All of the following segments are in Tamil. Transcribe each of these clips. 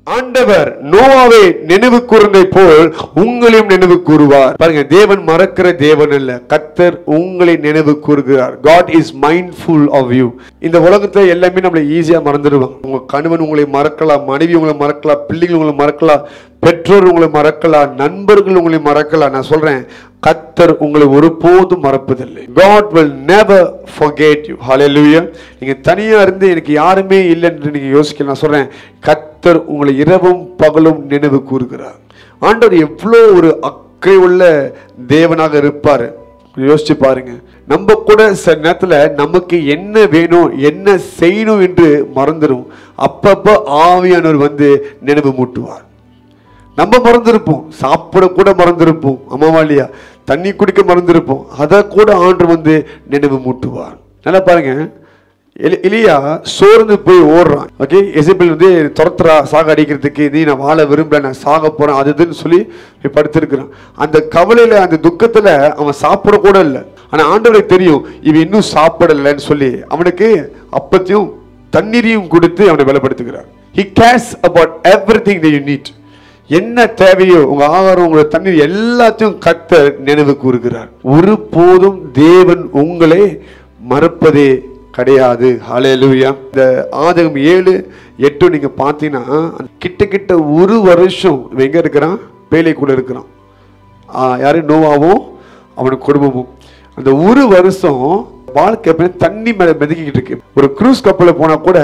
ஆண்டவர் நோவாவை நினைவு கூர்ந்ததை போல் உங்களையும் நினைவு கூறுவார். பாருங்க, தேவன் மறக்கிற தேவன் அல்ல, கர்த்தர் உங்களை நினைவு கூறுகிறார். God is mindful of you. இந்த உலகத்துல எல்லாமே நம்மளை ஈஸியா மறந்துடுவாங்க. உங்க கணவன் உங்களை மறக்கலாம், மனைவி உங்களை மறக்கலாம், பிள்ளைகள் உங்களை மறக்கலாம், பெற்றோர் உங்களை மறக்கலாம், நண்பர்கள் உங்களை மறக்கலாம். நான் சொல்றேன், கர்த்தர் உங்களை ஒருபோதும் மறப்பதில்லை. God will never forget you. Hallelujah. நீங்க தனியா இருந்து எனக்கு யாருமே இல்லை என்று நீங்க யோசிக்க, நான் சொல்றேன், கர்த்தர் உங்களை இரவும் பகலும் நினைவு கூறுகிறார். ஆண்டவர் எவ்வளோ ஒரு அக்கறை உள்ள தேவனாக இருப்பாரு. யோசிச்சு பாருங்க. நம்ம கூட சில நேரத்துல நமக்கு என்ன வேணும், என்ன செய்யணும் என்று மறந்துடும். அப்பப்ப ஆவியானவர் வந்து நினைவு மூட்டுவார். நம்ம மறந்துருப்போம், சாப்பிட கூட மறந்துருப்போம், அம்மாவா இல்லையா, தண்ணி குடிக்க மறந்துருப்போம், அதை கூட ஆண்டு வந்து நினைவு மூட்டுவார். நல்லா பாருங்க, எலியா சோர்ந்து போய் ஓடுறான். ஓகே, எசபேல் வந்து துரத்துறா, சாக அடிக்கிறதுக்கு, நீ நான் வாழ விரும்பல, நான் சாக போறேன், அதுன்னு சொல்லி படுத்திருக்கிறான். அந்த கவலையில, அந்த துக்கத்துல அவன் சாப்பிட கூட இல்லை. ஆனா ஆண்டவருக்கு தெரியும் இவன் இன்னும் சாப்பிடலன்னு சொல்லி அவனுக்கு அப்பத்தையும் தண்ணீரையும் கொடுத்து அவனை பலப்படுத்துகிறார். He cares about everything that you need. என்ன தேவையோ, உங்க ஆகாரம், உங்க தண்ணீர் எல்லாத்தையும் கர்த்தர் நினைவு கூறுகிறார். ஒருபோதும் தேவன் உங்களை மறப்பதே கிடையாது. ஹல்லேலூயா. இந்த ஆதியாகமம் 7:8 நீங்க பார்த்தீங்கன்னா, கிட்ட ஒரு வருஷம் எங்க இருக்கிறான், பேழைக்குள்ள இருக்கிறான். யாரு, நோவாவும் அவனுக்கு குடும்பமும். அந்த ஒரு வருஷம் வாழ்க்கை தண்ணி மேல மிதக்கிட்டு இருக்கு. ஒரு க்ரூஸ் கப்பலில் போனா கூட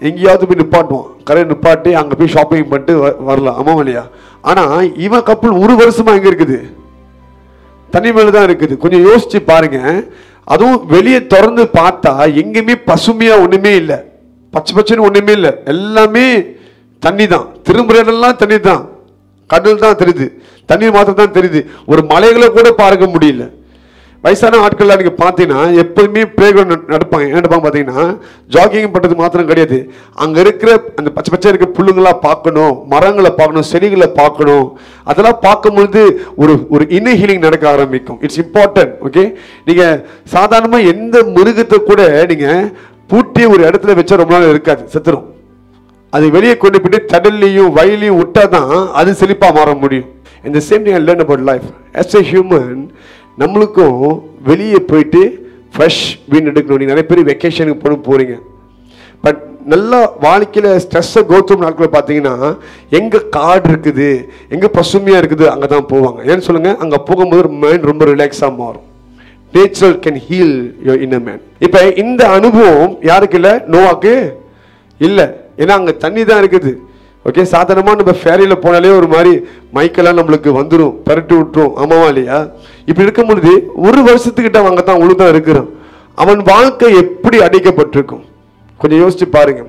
எங்கேயாவது போய் நிப்பாட்டுவான், கரை நிப்பாட்டி அங்க போய் ஷாப்பிங் பண்ணிட்டு வரலாம், ஆமா இல்லையா. ஆனா இவன் கப்பல் ஒரு வருஷமா எங்க இருக்குது, தண்ணி மேலதான் இருக்குது. கொஞ்சம் யோசிச்சு பாருங்க. அதுவும் வெளியே திறந்து பார்த்தா எங்கேயுமே பசுமையா ஒண்ணுமே இல்லை, பச்சை பச்சைன்னு ஒண்ணுமே இல்லை, எல்லாமே தண்ணி தான். திரும்புறதெல்லாம் தண்ணி தான், கடல் தான் தெரியுது, தண்ணீர் மாத்திரம் தான் தெரியுது. ஒரு மலைகளை கூட பார்க்க முடியல. வயசான ஆட்கள்லாம் நீங்க பார்த்தீங்கன்னா எப்போதுமே பிளே கிரவுண்ட் நடப்பாங்க. என்ன நடப்பாங்க பார்த்தீங்கன்னா, ஜாகிங் பண்ணுறது மாத்திரம் கிடையாது, அங்க இருக்கிற அந்த பச்சை பச்சை இருக்கிற புல்லுங்களா பார்க்கணும், மரங்களை பார்க்கணும், செடிகளை பார்க்கணும். அதெல்லாம் பார்க்கும்பொழுது ஒரு இன்னர் ஹீலிங் நடக்க ஆரம்பிக்கும். It's important. ஓகே, நீங்க சாதாரணமா எந்த மிருகத்தை கூட நீங்க பூட்டி ஒரு இடத்துல வச்சா ரொம்ப நாள் இருக்காது, செத்துரும். அது வெளியே கொண்டு போயிட்டு தடல்லையும் வயலையும் விட்டாதான் அது செழிப்பா மாற முடியும். In the same thing I learned about life. As a human, நம்மளுக்கும் வெளியே போயிட்டு ஃப்ரெஷ் வீண் எடுக்கணும். நீங்கள் நிறைய பேர் வெக்கேஷனுக்கு போகிறீங்க, பட் நல்லா வாழ்க்கையில் ஸ்ட்ரெஸ்ஸை கோத்தும் நாட்களில் பார்த்தீங்கன்னா, எங்கே காடு இருக்குது, எங்கே பசுமையாக இருக்குது, அங்கே தான் போவாங்க. ஏன்னு சொல்லுங்கள், அங்கே போகும்போது மைண்ட் ரொம்ப ரிலாக்ஸாக மாறும். Natural can heel your inner man. இப்போ இந்த அனுபவம் யாருக்கு இல்லை, நோவாக்கு இல்லை. ஏன்னா அங்கே தண்ணி தான் இருக்குது. ஓகே, சாதாரணமாக நம்ம ஃபேரியில் போனாலே ஒரு மாதிரி மைக்கெல்லாம் நம்மளுக்கு வந்துடும், பரட்டி விட்டுரும், ஆமாவா இல்லையா. இப்படி இருக்கும் பொழுது ஒரு வருஷத்துக்கிட்ட அவங்க தான் ஒழுங்காக இருக்கிறான். அவன் வாழ்க்கை எப்படி அடைக்கப்பட்டிருக்கும் கொஞ்சம் யோசிச்சு பாருங்க.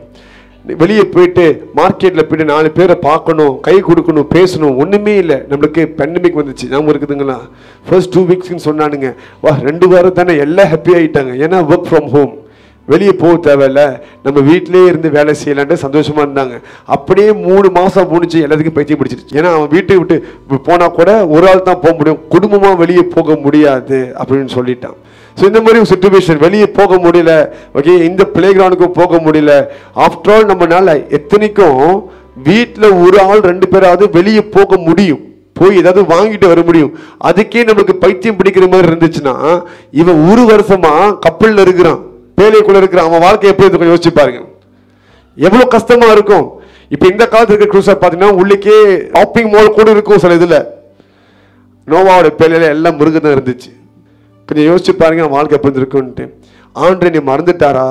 வெளியே போயிட்டு மார்க்கெட்டில் போயிட்டு 4 பேரை பார்க்கணும், கை கொடுக்கணும், பேசணும், ஒன்றுமே இல்லை. நம்மளுக்கு பேண்டமிக் வந்துச்சு, ஞாபகம் இருக்குதுங்களா. ஃபர்ஸ்ட் 2 வீக்ஸ்ன்னு சொன்னானுங்க, வா 2 வாரம் தானே, எல்லாம் ஹாப்பி ஆகிட்டாங்க. ஏன்னா ஒர்க் ஃப்ரம் ஹோம், வெளியே போக தேவையில்ல, நம்ம வீட்டிலே இருந்து வேலை செய்யலான்ட்டு சந்தோஷமா இருந்தாங்க. அப்படியே 3 மாசம் முடிஞ்சு எல்லாத்துக்கும் பைத்தியம் பிடிச்சிருச்சு. ஏன்னா அவன் வீட்டை விட்டு போனா கூட ஒரு ஆள் தான் போக முடியும், குடும்பமா வெளியே போக முடியாது அப்படின்னு சொல்லிட்டான். ஸோ இந்த மாதிரி ஒரு சிச்சுவேஷன், வெளியே போக முடியல. ஓகே, இந்த பிளே கிரவுண்டுக்கும் போக முடியல. ஆஃப்டர் ஆல் நம்மளால எத்தனைக்கும் வீட்டில் ஒரு ஆள் 2 பேராவது வெளியே போக முடியும், போய் ஏதாவது வாங்கிட்டு வர முடியும். அதுக்கே நம்மளுக்கு பைத்தியம் பிடிக்கிற மாதிரி இருந்துச்சுன்னா, இவன் ஒரு வருஷமா கப்பல்ல இருக்கிறான், பேழைக்குள்ள இருக்கிற அவன் வாழ்க்கை எப்படி இருக்கும் யோசிச்சு பாருங்க, எவ்வளவு கஷ்டமா இருக்கும். இப்ப இந்த காலத்துல இருக்க க்ரூஸர் பாத்தீங்கன்னா உள்ளே ஷாப்பிங் மால் கூட இருக்கும் சில இதுல. நோவாவோட பேழையில எல்லாம் மிருகம் இருந்துச்சு. கொஞ்சம் யோசிச்சு பாருங்க வாழ்க்கை எப்படி இருக்குன்ட்டு. ஆண்டவரை நீ மறந்துட்டாரா?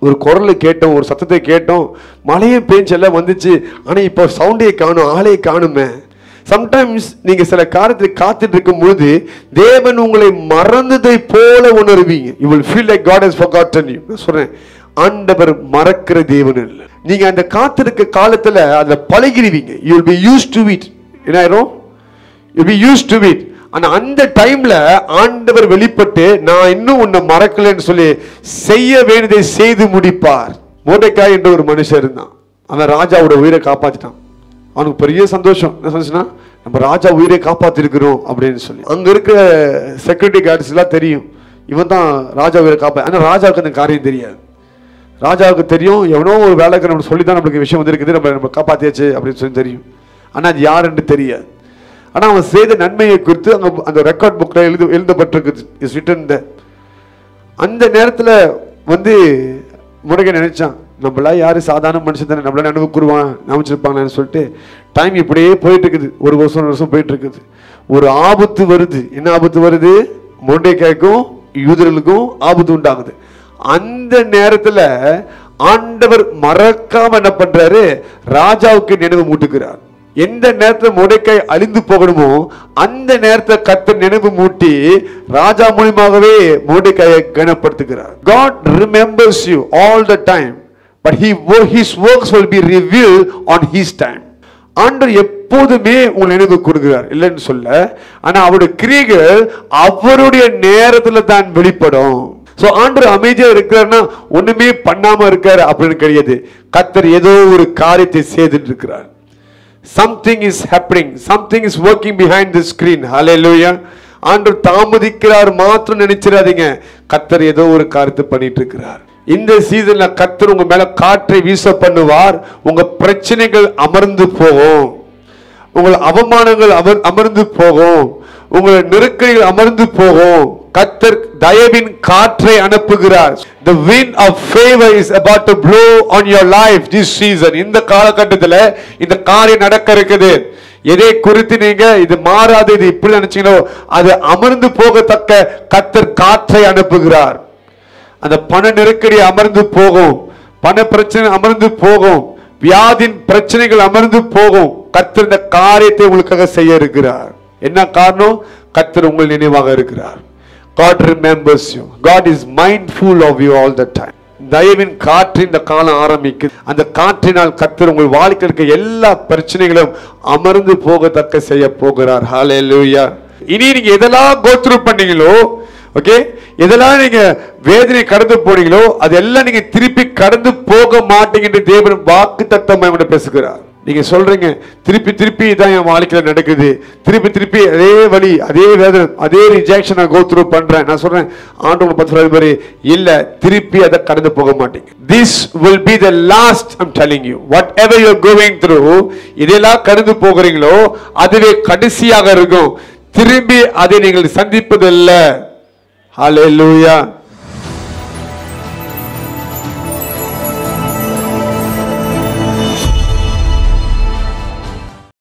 ஒரு குரலை கேட்டோம், ஒரு சத்தத்தை கேட்டோம், மழையும் பேஞ்சு எல்லாம் வந்துச்சு, ஆனா இப்போ சவுண்டே காணும், ஆளே காணுமே. சம்டைம்ஸ் நீங்க சில காரியத்தை காத்துட்டு இருக்கும் பொழுது தேவன் உங்களை மறந்ததை போல உணர்வீங்க. You will feel like God has forgotten you. நான் சொல்றேன், ஆண்டவர் மறக்கிற தேவன் இல்லை. நீங்க அந்த காத்திருக்க காலத்துல அதுல பழகிடுவீங்க. You will be used to it. என்ன ஆயிரும்? You will be used to it. ஆனா அந்த டைம்ல ஆண்டவர் வெளிப்பட்டு, நான் இன்னும் உன்னை மறக்கலன்னு சொல்லி செய்ய வேண்டியதை செய்து முடிப்பார். மோர்தெக்காய் என்ற ஒரு மனுஷன் இருந்தான். அவன் ராஜாவோட உயிரை காப்பாத்திட்டான். அவனுக்கு பெரிய சந்தோஷம். என்ன சொன்னா, நம்ம ராஜா உயிரை காப்பாத்திருக்கிறோம் அப்படின்னு சொல்லி. அங்க இருக்கிற செக்யூரிட்டி கார்ட்ஸ் எல்லாம் தெரியும், இவன் தான் ராஜா உயிரை காப்பா. ஆனா ராஜாவுக்கு அந்த காரியம் தெரியாது. ராஜாவுக்கு தெரியும், எவனோ ஒரு வேலைக்காரன் சொல்லி தான் நம்மளுக்கு விஷயம் வந்திருக்குது, நம்ம காப்பாத்தியாச்சு அப்படின்னு சொல்லி தெரியும். ஆனால் அது யாருன்னு தெரியாது. ஆனால் அவன் செய்த நன்மையை குறித்து அங்கே அந்த ரெக்கார்ட் புக்கில் எழுதப்பட்டிருக்குது, இஸ் ரிட்டன் தேர். அந்த நேரத்தில் வந்து முருகை நினைச்சான், நம்மளா யாரு சாதாரண மனுஷன் தானே, நம்மளா நினைவு கூறுவான் நினைச்சிருப்பாங்கன்னு சொல்லிட்டு டைம் இப்படியே போயிட்டு இருக்குது. ஒரு வருஷம் போயிட்டு இருக்குது. ஒரு ஆபத்து வருது. என்ன ஆபத்து வருது? மொர்தெகாய்க்கும் யூதர்களுக்கும் ஆபத்து உண்டாகுது. அந்த நேரத்தில் ஆண்டவர் மறக்காம என்ன பண்றாரு? ராஜாவுக்கு நினைவு மூட்டுகிறார். எந்த நேரத்தில் மொர்தெகாய் அழிந்து போகணுமோ அந்த நேரத்தில் கர்த்தர் நினைவு மூட்டி ராஜா மூலமாகவே மொர்தெகாயை கனப்படுத்துகிறார். God remembers you all the time, but his works will be revealed on his time. ஆண்டவர் எப்போதுமே உங்களை நினைவு கூறுகிறார், இல்லைன்னு சொல்ல. ஆனா அவருடைய கிரியைகள் அவருடைய நேரத்தில் தான் வெளிப்படும். சோ ஆண்டவர் அமைதியா இருக்கிறார்னா ஒண்ணுமே பண்ணாம இருக்காரு அப்படின்னு கிடையாது. கர்த்தர் ஏதோ ஒரு காரியத்தை செய்துட்டு இருக்கிறார். Something is happening, something is working behind the screen. Hallelujah. ஆண்டவர் தாமதிக்கிறார் மாத்திரம் நினைச்சிடாதீங்க, கர்த்தர் ஏதோ ஒரு காரியத்தை பண்ணிட்டு இருக்கிறார். இந்த சீசன்ல கர்த்தர் உங்க மேல காற்றை வீச பண்ணுவார். உங்க பிரச்சனைகள் அமர்ந்து போகும், உங்கள் அவமானங்கள் அமர்ந்து போகும், உங்கள் நெருக்கடிகள் அமர்ந்து போகும். கர்த்தர் தயவின் காற்றை அனுப்புகிறார். The wind of favor is about to blow on your life this season. இந்த காலகட்டத்தில் இந்த காரியம் நடக்க இருக்குது. எதை குறித்து நீங்க இது மாறாது, இது இப்படி நினைச்சீங்களோ அது அமர்ந்து போகத்தக்க கர்த்தர் காற்றை அனுப்புகிறார். அந்த பண நெருக்கடி அமர்ந்து போகும், பண பிரச்சனை அமர்ந்து போகும், வியாதியின் பிரச்சனைகள் அமர்ந்து போகும். கர்த்தர் இந்த காரியத்தை உங்களுக்காக செய்ய இருக்கிறார். என்ன காரணம்? கர்த்தர் உங்கள் நினைவாக இருக்கிறார். God remembers you. God is mindful of you all the time. தயவின் காற்று இந்த காலம் ஆரம்பிக்குது. அந்த காற்றினால் கர்த்தர் உங்கள் வாழ்க்கையில் இருக்க எல்லா பிரச்சனைகளும் அமர்ந்து போகத்தக்க செய்ய போகிறார். ஹalleluya. இனி நீங்க எதெல்லாம் go through பண்ணீங்களோ, ஓகே, எதெல்லாம் நீங்க வேதனை கடந்து போனீங்களோ அதெல்லாம் நீங்க திருப்பி கடந்து போக மாட்டீங்க என்று தேவன் வாக்குத்தத்தமாய் பேசுகிறார். நீங்க சொல்றீங்க, திருப்பி திருப்பி இதான் என் வாழ்க்கையில நடக்குது, திருப்பி திருப்பி அதே வலி, அதே வேதனை, அதே ரிஜெக்ஷன் நான் கோ த்ரூ பண்றேன். நான் சொல்றேன், ஆண்டவரை பத்தி சொல்ற மாதிரி இல்ல, திருப்பி அதை கடந்து போக மாட்டீங்க. This will be the last, I'm telling you. Whatever you're going through, இதெல்லாம் கடந்து போகிறீங்களோ அதுவே கடைசியாக இருக்கும். திரும்பி அதை நீங்கள் சந்திப்பதில்லை. Hallelujah.